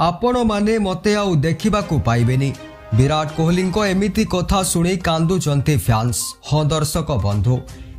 आपण माने मते आउ देखिबाकू पाइबेनी। विराट कोहली को एमिति कथा शुणी कांदुचंती फैंस। हाँ दर्शक बंधु,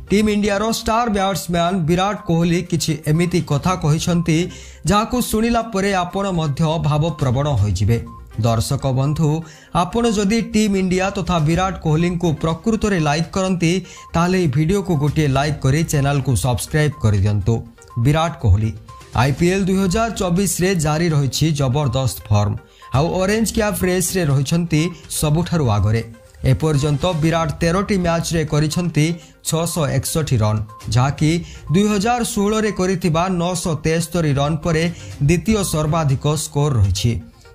टीम इंडिया रो स्टार बैट्समैन विराट कोहली किछि एमिति कथा कहिसंती जाहाकू सुनिला परे आपण मध्य भावप्रवण होइजिबे। दर्शक बंधु, आपण जदि टीम इंडिया तथा विराट कोहली को प्रकृत रे लाइक करंती ताले वीडियो को गोटे लाइक करी चैनल को सब्सक्राइब कर दियंतु। विराट कोहली आईपीएल 2024 रे जारी रहिछि जबरदस्त फॉर्म। आउ ऑरेंज कैप रेस रे रहिछंती सबुठारु आगरे। एपर्यंत विराट 13टी मैच रे करिछंती 661 रन, जहाँकि 2016 रे करिथिबा 973 रन परे द्वितीय सर्वाधिक स्कोर रहिछि।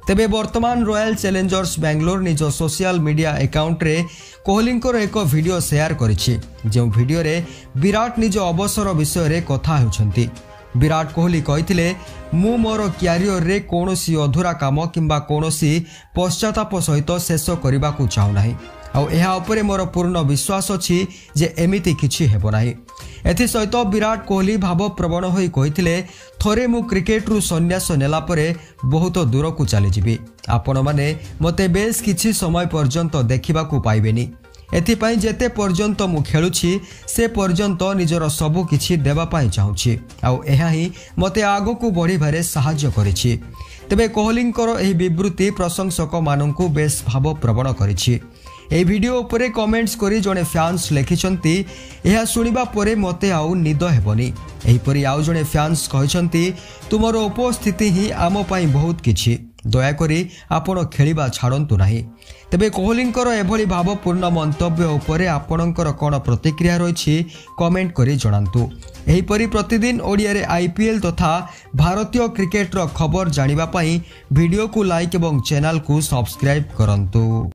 तेबे वर्तमान रॉयल चैलेंजर्स बेंगलोर निज सोशल मीडिया अकाउंट रे कोहली को एक वीडियो शेयर करिछि, जो वीडियो रे विराट निज अवसर विषय रे कथा हेउछंती। विराट कोहली कहिथिले, मु मोर क्यारियर रे कोनोसी अधूरा काम किंबा कोनोसी पश्चाताप सहित शेष करबा को चाहू नाही। आउ एहा उपरे मोर पूर्ण विश्वास अछि जे एमिति किछि हेबो नाही। एथि सहित विराट कोहली भावप्रवण होई कहिथिले, थरे मु क्रिकेट रु संन्यास नेला परे बहुत दूर को चली जिबी। आपण माने मते बेस किछि समय पर्यंत देखिबा को पाइबेनी। एथिपाई जेते पर्यंत मु खेलुछि से पर्यंत निजर सबु किछि देबा पाई चाहूछि। आउ एहा ही मते आगो को बढ़िबारे सहाय्य करिछि। तेबे कोहलींकर एही विवृत्ति प्रशंसक माननकु बेस भावप्रवण करिछि। ए वीडियो उपरे कमेंट्स करी जने फैंस लिखिछंती, एहा सुनिबा परे मते आउ निद हेबनी। एही परी आउ जने फैंस कहिछंती, तुमर उपस्थिति ही आम पई बहुत किछि, दया करी आपण खेलिबा छाड़ंतु नाही। तेबे कोहलींकर एभली भावपूर्ण मंतव्य उपरे आपणकर कोन प्रतिक्रिया रहिछि कमेंट करी जणांतु। एही परी प्रतिदिन ओडिया रे आईपीएल तथा भारतीय क्रिकेट रो खबर जानिबा पई वीडियो को लाइक एवं चैनल को सब्सक्राइब करंतु।